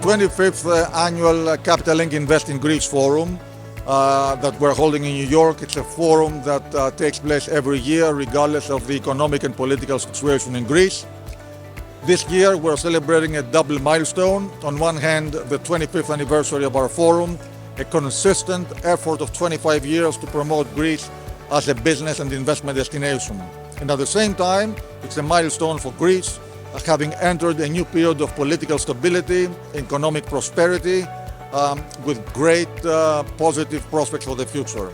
25th annual Capital Link Invest in Greece Forum that we're holding in New York. It's a forum that takes place every year regardless of the economic and political situation in Greece. This year we're celebrating a double milestone. On one hand, the 25th anniversary of our forum, a consistent effort of 25 years to promote Greece as a business and investment destination. And at the same time, it's a milestone for Greece as having entered a new period of political stability, economic prosperity, with great positive prospects for the future.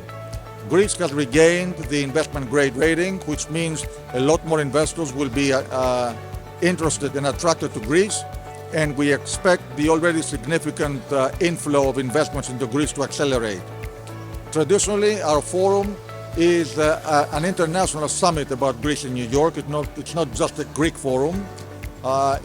Greece has regained the investment grade rating, which means a lot more investors will be interested and attracted to Greece, and we expect the already significant inflow of investments into Greece to accelerate. Traditionally, our forum is an international summit about Greece in New York. It's not just a Greek forum.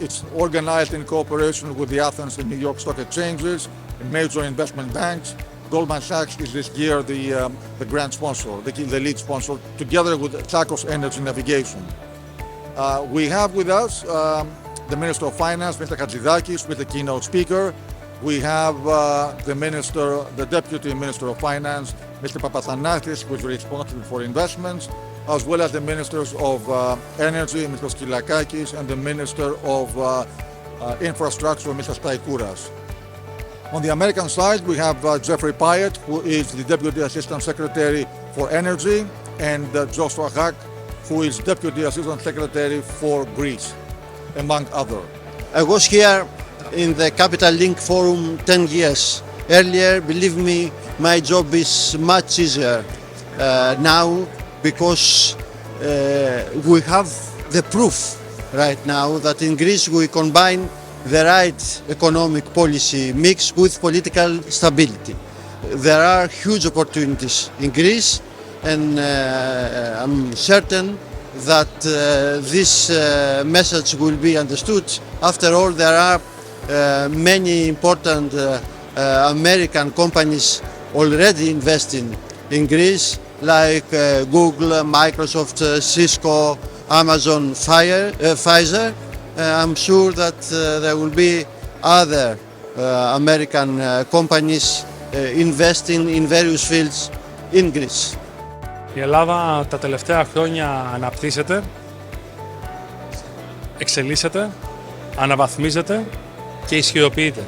It's organized in cooperation with the Athens and New York Stock Exchanges, major investment banks. Goldman Sachs is this year the grand sponsor, the lead sponsor, together with Tsakos Energy Navigation. We have with us the Minister of Finance, Mr. Hatzidakis, with the keynote speaker. We have the Deputy Minister of Finance, Mr. Papathanakis, who is responsible for investments, as well as the Ministers of Energy, Mr. Skylakakis, and the Minister of Infrastructure, Mr. Staikouras. On the American side, we have Jeffrey Pyatt, who is the Deputy Assistant Secretary for Energy, and Joshua Hack, who is Deputy Assistant Secretary for Greece, among others. I was here in the Capital Link Forum 10 years. Earlier, believe me, my job is much easier now because we have the proof right now that in Greece we combine the right economic policy mix with political stability. There are huge opportunities in Greece, and I'm certain that this message will be understood. After all, there are many important American companies already investing in Greece, like Google, Microsoft, Cisco, Amazon, Pfizer. I'm sure that there will be other American companies investing in various fields in Greece. Η Ελλάδα τα τελευταία χρόνια αναπτύσσεται, εξελίσσεται, αναβαθμίζεται και ισχυροποιείται.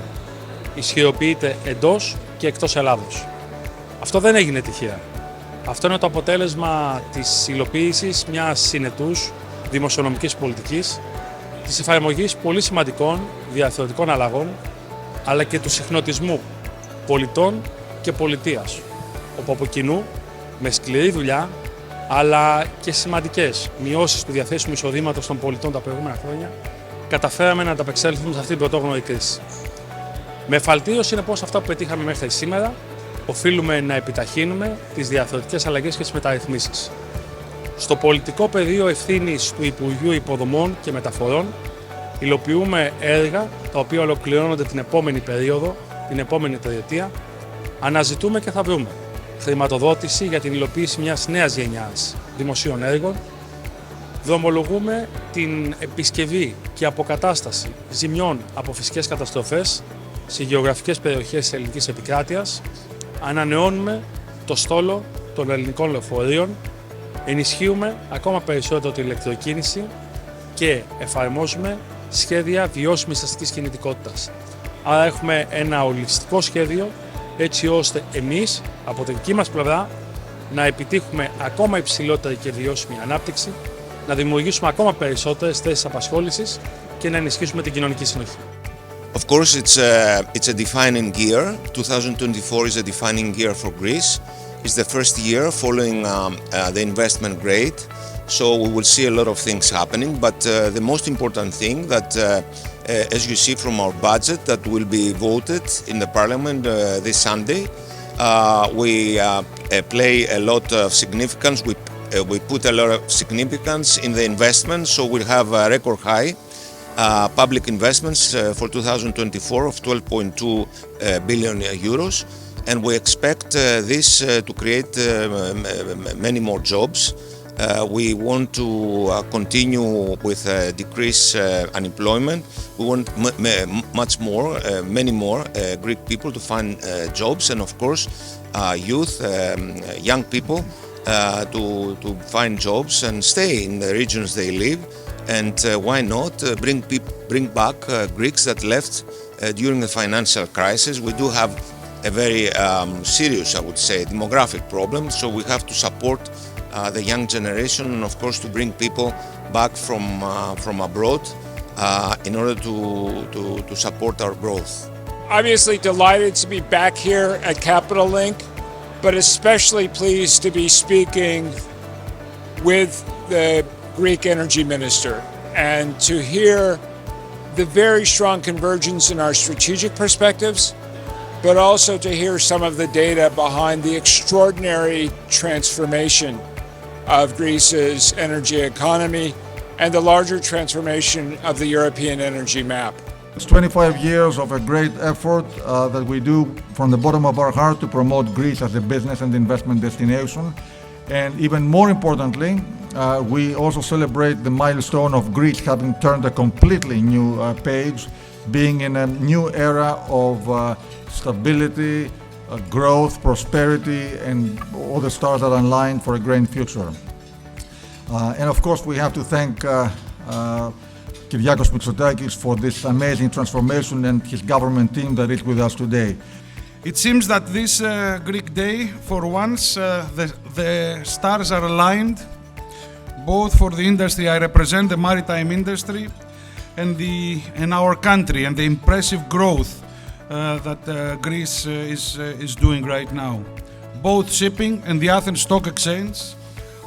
Ισχυροποιείται εντός και εκτός Ελλάδος. Αυτό δεν έγινε τυχαία. Αυτό είναι το αποτέλεσμα της υλοποίησης μιας συνετούς δημοσιονομικής πολιτικής, της εφαρμογής πολύ σημαντικών διαρθρωτικών αλλαγών, αλλά και του συχνοτισμού πολιτών και πολιτείας, όπου από κοινού, με σκληρή δουλειά, αλλά και σημαντικές μειώσεις του διαθέσιμου εισοδήματος των πολιτών τα προηγούμενα χρόνια, καταφέραμε να ανταπεξέλθουμε σε αυτήν την πρωτόγνωρη κρίση. Με εφαλτήρωση είναι πως αυτά που πετύχαμε μέχρι σήμερα, οφείλουμε να επιταχύνουμε τις διαρθρωτικές αλλαγές και τις μεταρρυθμίσεις. Στο πολιτικό πεδίο ευθύνης του Υπουργείου Υποδομών και Μεταφορών, υλοποιούμε έργα τα οποία ολοκληρώνονται την επόμενη περίοδο, την επόμενη τριετία. Αναζητούμε και θα βρούμε χρηματοδότηση για την υλοποίηση μιας νέας γενιάς δημοσίων έργων. Δρομολογούμε την επισκευή και αποκατάσταση ζημιών από φυσικές καταστροφές σε γεωγραφικές περιοχές της ελληνικής επικράτειας. Ανανεώνουμε το στόλο των ελληνικών λεωφορείων. Ενισχύουμε ακόμα περισσότερο την ηλεκτροκίνηση και εφαρμόζουμε σχέδια βιώσιμης αστικής κινητικότητας. Άρα έχουμε ένα ολιστικό σχέδιο έτσι ώστε εμείς από την δική μας πλευρά να επιτύχουμε ακόμα υψηλότερη και βιώσιμη ανάπτυξη, να δημιουργήσουμε ακόμα περισσότερες θέσεις απασχόλησης και να ενισχύσουμε την κοινωνική συνοχή. Of course, it's a defining year. 2024 is a defining year for Greece. It's the first year following the investment grade, so we will see a lot of things happening. But the most important thing that, as you see from our budget that will be voted in the Parliament this Sunday, we play a lot of significance. We put a lot of significance in the investment, so we'll have a record high public investments for 2024 of 12.2 billion euros, and we expect this to create many more jobs. We want to continue with decrease unemployment. We want much more, many more Greek people to find jobs, and of course youth, young people to find jobs and stay in the regions they live. And why not bring back Greeks that left during the financial crisis. We do have a very serious, I would say, demographic problem, so we have to support the young generation, and of course to bring people back from abroad in order to support our growth. Obviously delighted to be back here at Capital Link, but especially pleased to be speaking with the Greek Energy Minister and to hear the very strong convergence in our strategic perspectives, but also to hear some of the data behind the extraordinary transformation of Greece's energy economy and the larger transformation of the European energy map. It's 25 years of a great effort that we do from the bottom of our heart to promote Greece as a business and investment destination. And even more importantly, we also celebrate the milestone of Greece having turned a completely new page, being in a new era of stability, growth, prosperity, and all the stars that align for a great future. And of course, we have to thank Kyriakos Mitsotakis for this amazing transformation and his government team that is with us today. It seems that this Greek day, for once, the stars are aligned, both for the industry. I represent the maritime industry and our country and the impressive growth that Greece is doing right now. Both shipping and the Athens Stock Exchange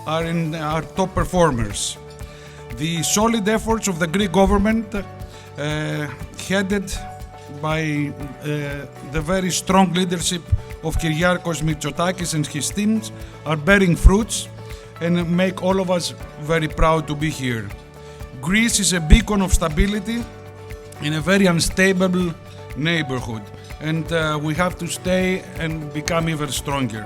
are top performers. The solid efforts of the Greek government, headed by the very strong leadership of Kyriakos Mitsotakis and his teams, are bearing fruits and make all of us very proud to be here. Greece is a beacon of stability in a very unstable neighborhood, and we have to stay and become even stronger.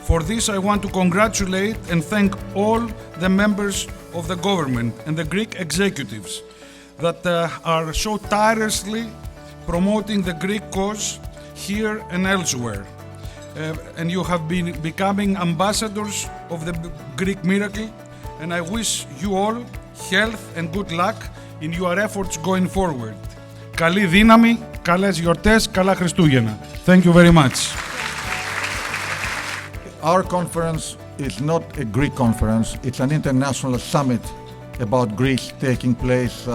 For this, I want to congratulate and thank all the members of the government and the Greek executives that are so tirelessly promoting the Greek cause here and elsewhere. And you have been becoming ambassadors of the Greek miracle, and I wish you all health and good luck in your efforts going forward. Καλή δύναμη, καλές γιορτές, καλά Χριστούγεννα. Thank you very much. Our conference is not a Greek conference, it's an international summit about Greece taking place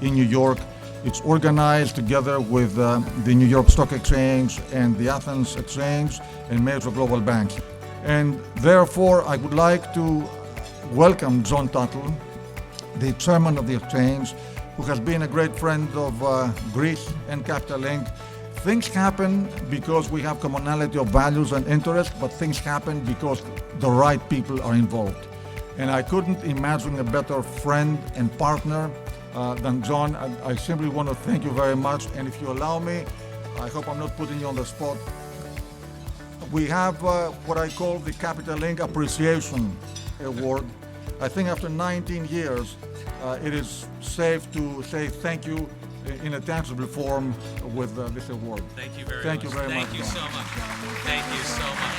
in New York. It's organized together with the New York Stock Exchange and the Athens Exchange and major global banks. And therefore, I would like to welcome John Tuttle, the chairman of the exchange, who has been a great friend of Greece and Capital Link. Things happen because we have commonality of values and interests, but things happen because the right people are involved. And I couldn't imagine a better friend and partner than John. I simply want to thank you very much. And if you allow me, I hope I'm not putting you on the spot. We have what I call the Capital Link Appreciation Award. I think after 19 years, it is safe to say thank you in a tangible form with this award. Thank you very much. Thank you very much. Thank you so much. Thank you so much.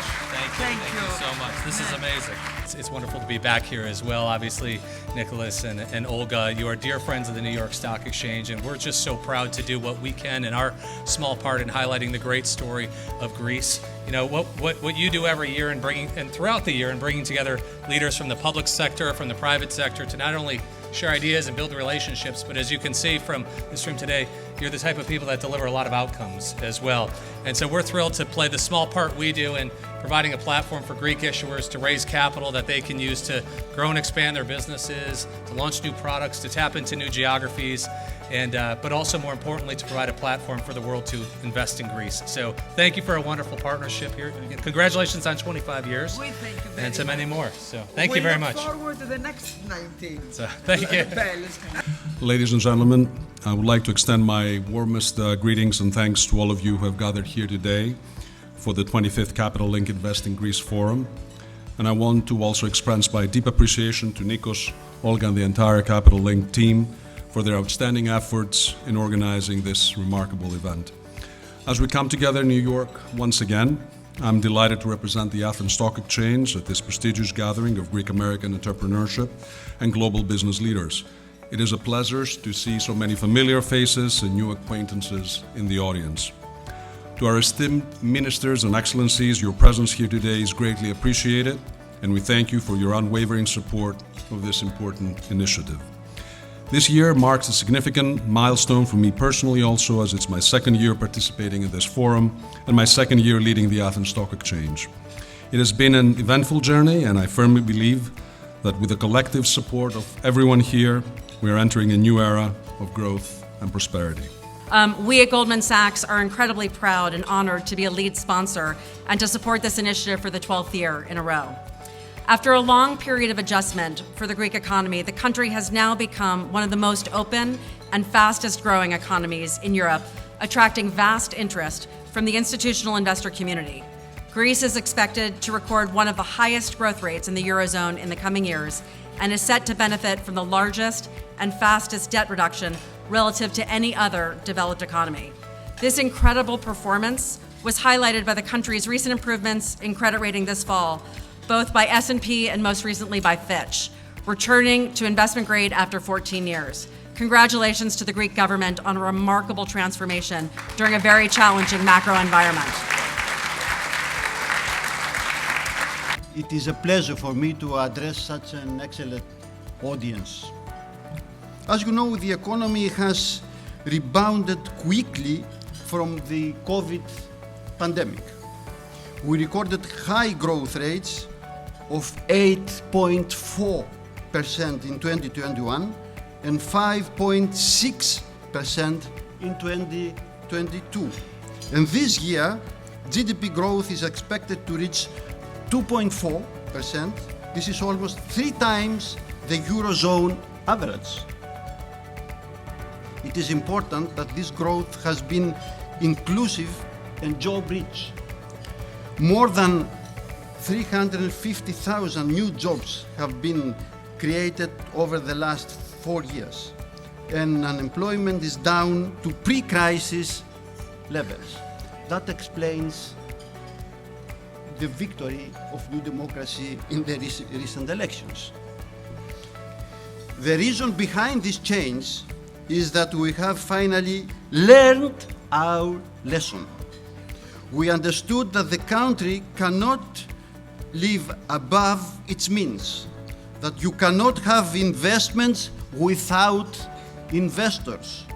Thank you so much. This is amazing. It's wonderful to be back here as well. Obviously, Nicholas and Olga, you are dear friends of the New York Stock Exchange, and we're just so proud to do what we can in our small part in highlighting the great story of Greece. You know, what you do every year and throughout the year and bringing together leaders from the public sector, from the private sector to not only share ideas and build relationships, but as you can see from this room today, you're the type of people that deliver a lot of outcomes as well. And so we're thrilled to play the small part we do in providing a platform for Greek issuers to raise capital that they can use to grow and expand their businesses, to launch new products, to tap into new geographies, and but also more importantly to provide a platform for the world to invest in Greece. So thank you for a wonderful partnership here. Congratulations on 25 years. We thank you and so many more. So thank you very much. We look forward to the next 19. So thank you. Ladies and gentlemen, I would like to extend my warmest greetings and thanks to all of you who have gathered here today for the 25th Capital Link Invest in Greece Forum. And I want to also express my deep appreciation to Nikos, Olga, and the entire Capital Link team for their outstanding efforts in organizing this remarkable event. As we come together in New York once again, I'm delighted to represent the Athens Stock Exchange at this prestigious gathering of Greek-American entrepreneurship and global business leaders. It is a pleasure to see so many familiar faces and new acquaintances in the audience. To our esteemed ministers and excellencies, your presence here today is greatly appreciated, and we thank you for your unwavering support of this important initiative. This year marks a significant milestone for me personally also, as it's my second year participating in this forum and my second year leading the Athens Stock Exchange. It has been an eventful journey, and I firmly believe that with the collective support of everyone here, we are entering a new era of growth and prosperity. We at Goldman Sachs are incredibly proud and honored to be a lead sponsor and to support this initiative for the 12th year in a row. After a long period of adjustment for the Greek economy, the country has now become one of the most open and fastest growing economies in Europe, attracting vast interest from the institutional investor community. Greece is expected to record one of the highest growth rates in the Eurozone in the coming years and is set to benefit from the largest and fastest debt reduction relative to any other developed economy. This incredible performance was highlighted by the country's recent improvements in credit rating this fall, both by S&P and most recently by Fitch, returning to investment grade after 14 years. Congratulations to the Greek government on a remarkable transformation during a very challenging macro environment. It is a pleasure for me to address such an excellent audience. As you know, the economy has rebounded quickly from the COVID pandemic. We recorded high growth rates of 8.4% in 2021 and 5.6% in 2022. And this year, GDP growth is expected to reach 2.4%. This is almost 3 times the Eurozone average. It is important that this growth has been inclusive and job-rich. More than 350,000 new jobs have been created over the last 4 years, and unemployment is down to pre-crisis levels. That explains the victory of New Democracy in the recent elections. The reason behind this change is that we have finally learned our lesson. We understood that the country cannot live above its means, that you cannot have investments without investors.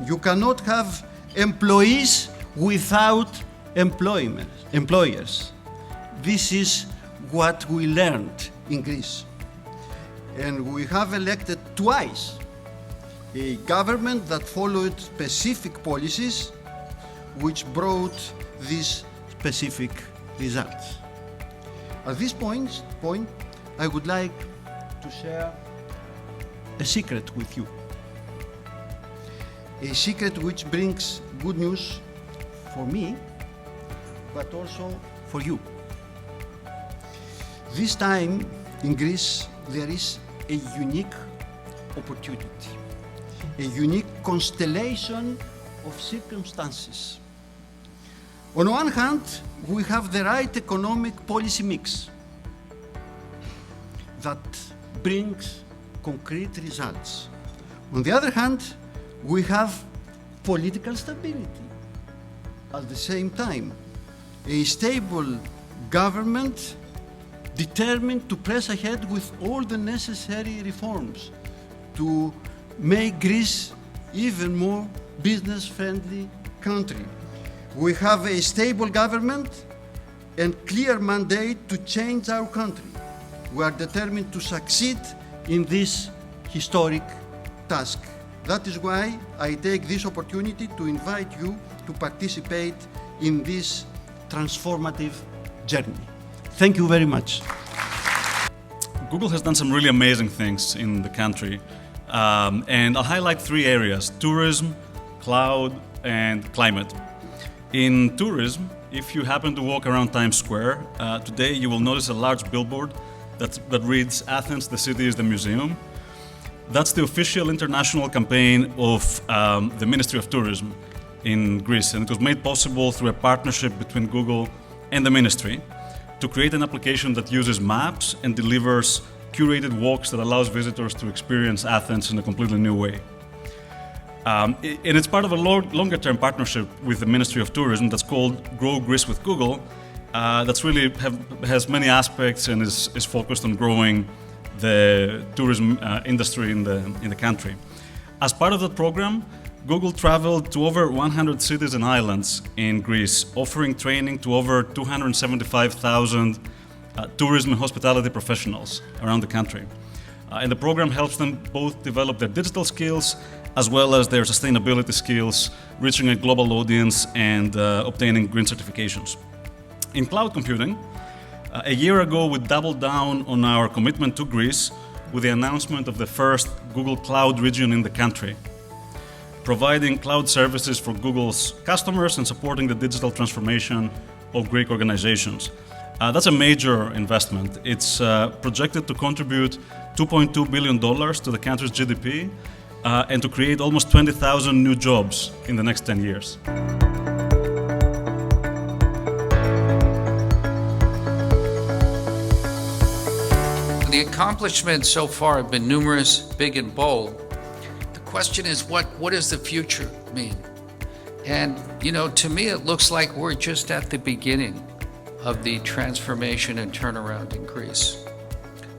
You cannot have employees without employers. This is what we learned in Greece. And we have elected twice a government that followed specific policies which brought these specific results. At this point, I would like to share a secret with you. A secret which brings good news for me, but also for you. This time in Greece, there is a unique opportunity, a unique constellation of circumstances. On one hand, we have the right economic policy mix that brings concrete results. On the other hand, we have political stability. At the same time, a stable government determined to press ahead with all the necessary reforms to make Greece even more business-friendly country. We have a stable government and clear mandate to change our country. We are determined to succeed in this historic task. That is why I take this opportunity to invite you to participate in this transformative journey. Thank you very much. Google has done some really amazing things in the country, and I'll highlight 3 areas: tourism, cloud, and climate. In tourism, if you happen to walk around Times Square today, you will notice a large billboard that reads, "Athens, the city is the museum." That's the official international campaign of the Ministry of Tourism in Greece, and it was made possible through a partnership between Google and the ministry to create an application that uses maps and delivers curated walks that allows visitors to experience Athens in a completely new way. And it's part of a longer-term partnership with the Ministry of Tourism that's called Grow Greece with Google. That's really has many aspects and is focused on growing the tourism industry in the country. As part of that program, Google traveled to over 100 cities and islands in Greece, offering training to over 275,000 tourism and hospitality professionals around the country. And the program helps them both develop their digital skills as well as their sustainability skills, reaching a global audience and obtaining green certifications. In cloud computing, a year ago we doubled down on our commitment to Greece with the announcement of the first Google Cloud region in the country, providing cloud services for Google's customers and supporting the digital transformation of Greek organizations. That's a major investment. It's projected to contribute $2.2 billion to the country's GDP and to create almost 20,000 new jobs in the next 10 years. The accomplishments so far have been numerous, big and bold. The question is, what does the future mean? And, to me, it looks like we're just at the beginning of the transformation and turnaround in Greece.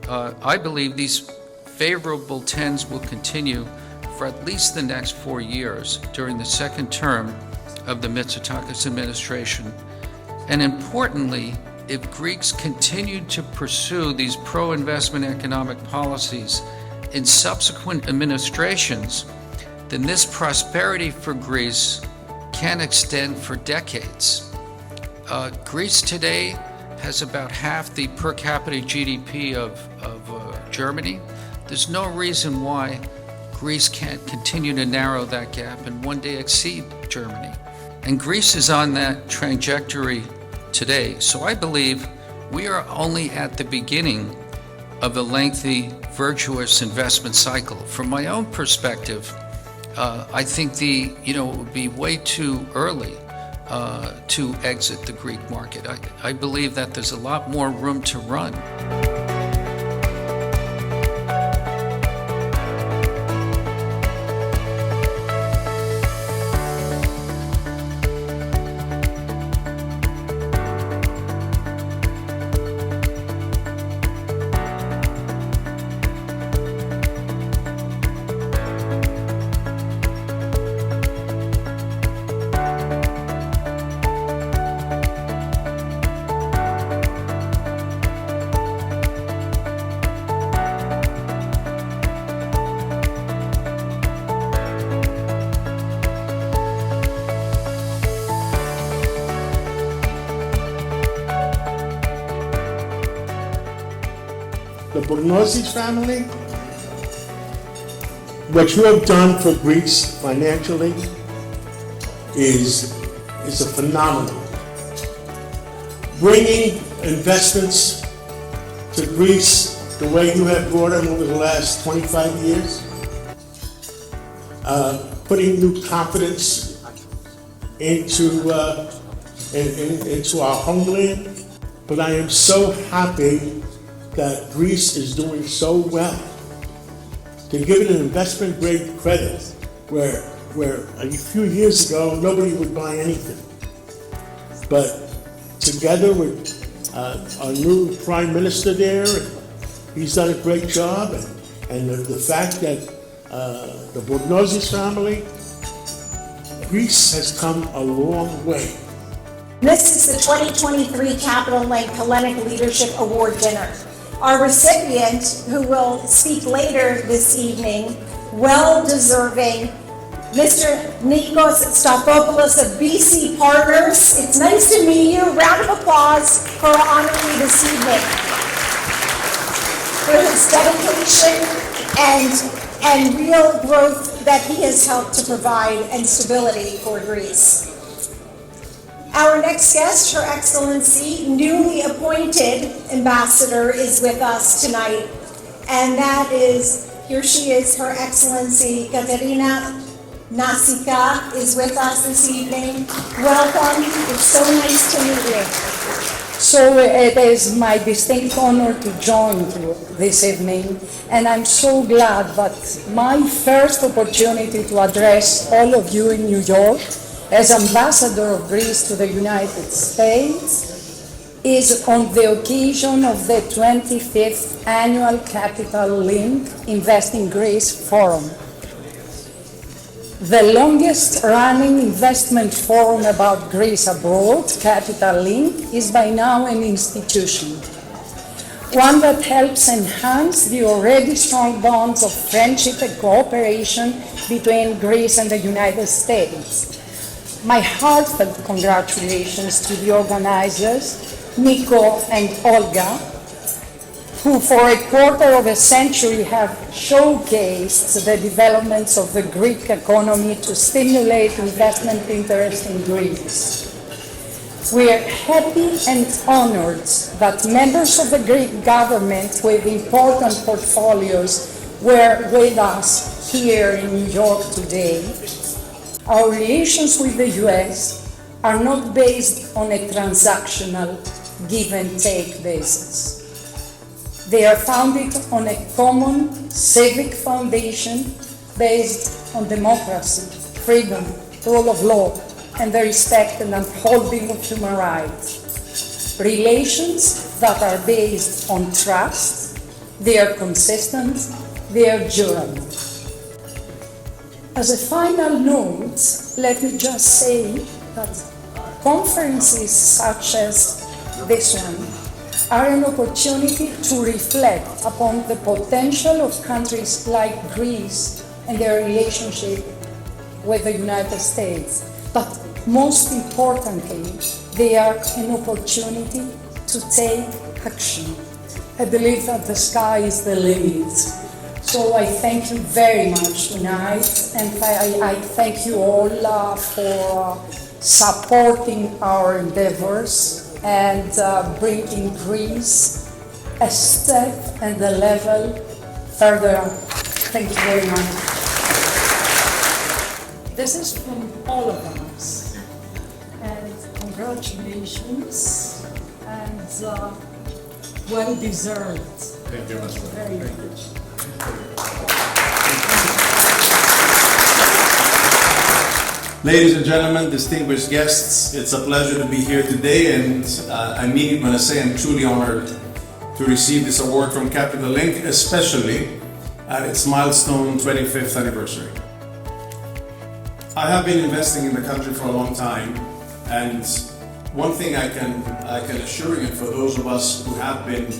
I believe these favorable trends will continue for at least the next 4 years during the second term of the Mitsotakis administration. And importantly, if Greeks continue to pursue these pro-investment economic policies in subsequent administrations, then this prosperity for Greece can extend for decades. Greece today has about half the per capita GDP of Germany. There's no reason why Greece can't continue to narrow that gap and one day exceed Germany. And Greece is on that trajectory today. So I believe we are only at the beginning of a lengthy, virtuous investment cycle. From my own perspective, I think it would be way too early to exit the Greek market. I believe that there's a lot more room to run. The Bournosis family, what you have done for Greece financially is a phenomenon. Bringing investments to Greece the way you have brought them over the last 25 years, putting new confidence into our homeland. But I am so happy that Greece is doing so well. To give it an investment grade credit where a few years ago nobody would buy anything. But together with our new prime minister there, he's done a great job, and the fact that the Bournosis family, Greece has come a long way. This is the 2023 Capital Link Hellenic Leadership Award dinner. Our recipient, who will speak later this evening, well-deserving, Mr. Nikos Stathopoulos of BC Partners. It's nice to meet you. Round of applause for honoring you this evening. For his dedication and real growth that he has helped to provide and stability for Greece. Our next guest, Her Excellency, newly appointed ambassador, is with us tonight. And that is, here she is, Her Excellency Katerina Nasika is with us this evening. Welcome. It's so nice to meet you. So it is my distinct honor to join you this evening, and I'm so glad that my first opportunity to address all of you in New York as Ambassador of Greece to the United States is on the occasion of the 25th Annual Capital Link Invest in Greece Forum. The longest running investment forum about Greece abroad, Capital Link, is by now an institution. One that helps enhance the already strong bonds of friendship and cooperation between Greece and the United States. My heartfelt congratulations to the organizers, Nico and Olga, who for a quarter of a century have showcased the developments of the Greek economy to stimulate investment interest in Greece. We are happy and honored that members of the Greek government with important portfolios were with us here in New York today. Our relations with the US are not based on a transactional give-and-take basis. They are founded on a common civic foundation based on democracy, freedom, rule of law, and the respect and upholding of human rights. Relations that are based on trust, they are consistent, they are durable. As a final note, let me just say that conferences such as this one are an opportunity to reflect upon the potential of countries like Greece and their relationship with the United States. But most importantly, they are an opportunity to take action. I believe that the sky is the limit. So I thank you very much tonight, and I thank you all for supporting our endeavors and bringing Greece a step and a level further up. Thank you very much. This is from all of us, and congratulations, and well deserved. Thank you much. Very much. Ladies and gentlemen, distinguished guests, it's a pleasure to be here today, and I mean it when I say I'm truly honored to receive this award from Capital Link, especially at its milestone 25th anniversary. I have been investing in the country for a long time, and one thing I can assure you, for those of us who have been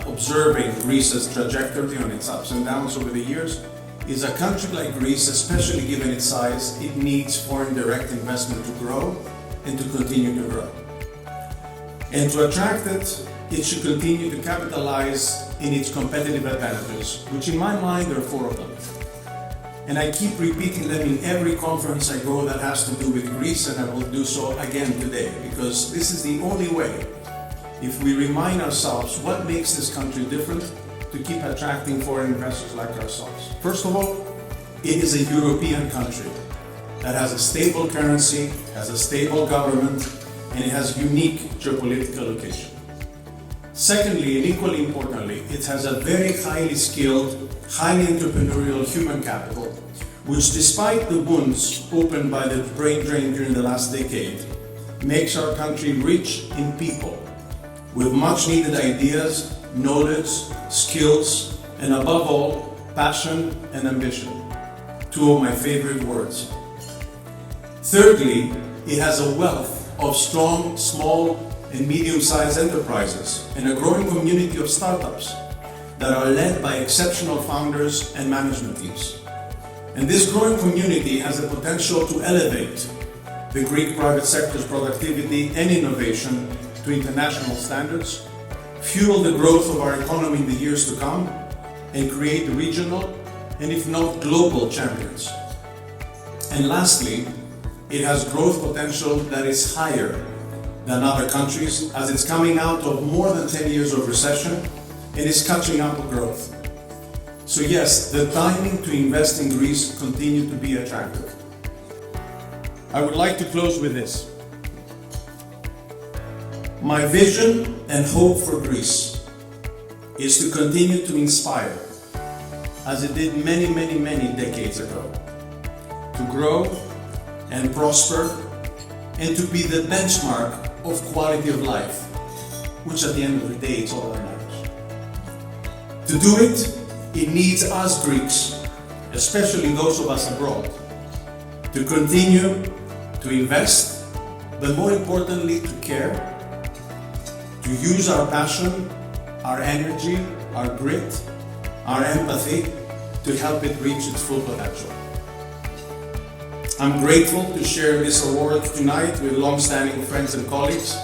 observing Greece's trajectory on its ups and downs over the years, is a country like Greece, especially given its size, it needs foreign direct investment to grow and to continue to grow. And to attract it, it should continue to capitalize in its competitive advantages, which in my mind there are 4 of them. And I keep repeating them in every conference I go that has to do with Greece, and I will do so again today, because this is the only way, if we remind ourselves what makes this country different, to keep attracting foreign investors like ourselves. First of all, it is a European country that has a stable currency, has a stable government, and it has unique geopolitical location. Secondly, and equally importantly, it has a very highly skilled, highly entrepreneurial human capital, which, despite the wounds opened by the brain drain during the last decade, makes our country rich in people with much needed ideas, knowledge, skills, and above all, passion and ambition. 2 of my favorite words. Thirdly, it has a wealth of strong, small, and medium-sized enterprises and a growing community of startups that are led by exceptional founders and management teams. And this growing community has the potential to elevate the Greek private sector's productivity and innovation to international standards, fuel the growth of our economy in the years to come, and create regional and if not global champions. And lastly, It has growth potential that is higher than other countries as it's coming out of more than 10 years of recession and is catching up with growth. So yes, the timing to invest in Greece continues to be attractive. I would like to close with this. My vision and hope for Greece is to continue to inspire, as it did many, many, many decades ago, to grow and prosper and to be the benchmark of quality of life, which at the end of the day is all that matters. To do it, it needs us Greeks, especially those of us abroad, to continue to invest, but more importantly to care, to use our passion, our energy, our grit, our empathy to help it reach its full potential. I'm grateful to share this award tonight with long-standing friends and colleagues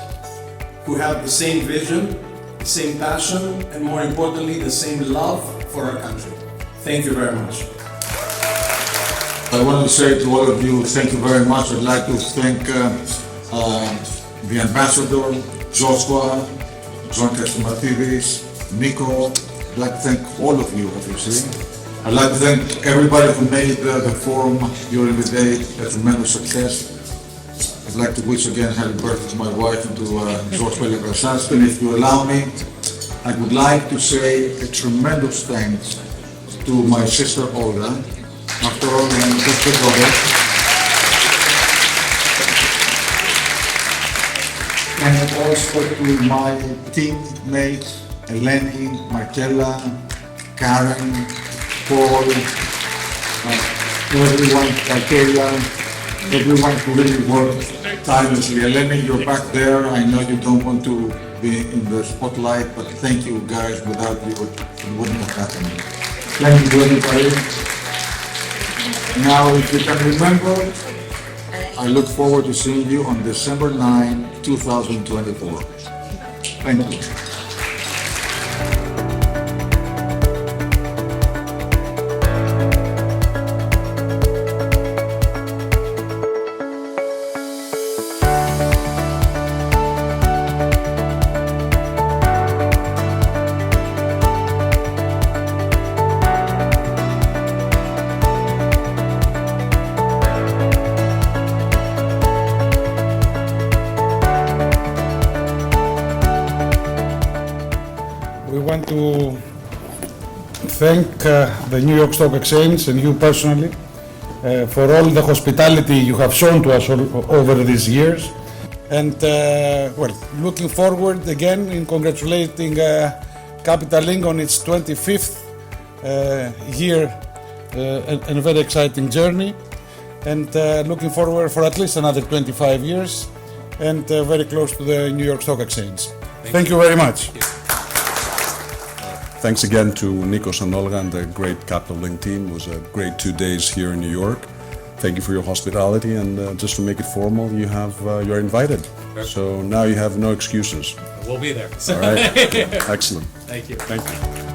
who have the same vision, the same passion, and more importantly, the same love for our country. Thank you very much. I want to say to all of you, thank you very much. I'd like to thank the ambassador, Joshua, John Katsimatidis, Nico. I'd like to thank all of you, obviously. I'd like to thank everybody who made the forum during the day a tremendous success. I'd like to wish again happy birthday to my wife and to George Pellegrasas. And if you allow me, I would like to say a tremendous thanks to my sister Olga. After all, I'm just a brother. And also to my teammates, Eleni, Markella, Karen, Paul, everyone, Kayla, everyone who really worked tirelessly. Eleni, you're back there. I know you don't want to be in the spotlight, but thank you guys. Without you, it wouldn't have happened. Thank you to everybody. Now, if you can remember, I look forward to seeing you on December 9, 2024. Thank you. We want to thank the New York Stock Exchange and you personally for all the hospitality you have shown to us over these years. And well, looking forward again in congratulating Capital Link on its 25th year and a very exciting journey. And looking forward for at least another 25 years and very close to the New York Stock Exchange. Thank you very much. Thanks again to Nikos and Olga and the great Capital Link team. It was a great 2 days here in New York. Thank you for your hospitality, and just to make it formal, you're invited. So now you have no excuses. We'll be there. All right. Excellent. Thank you. Thank you.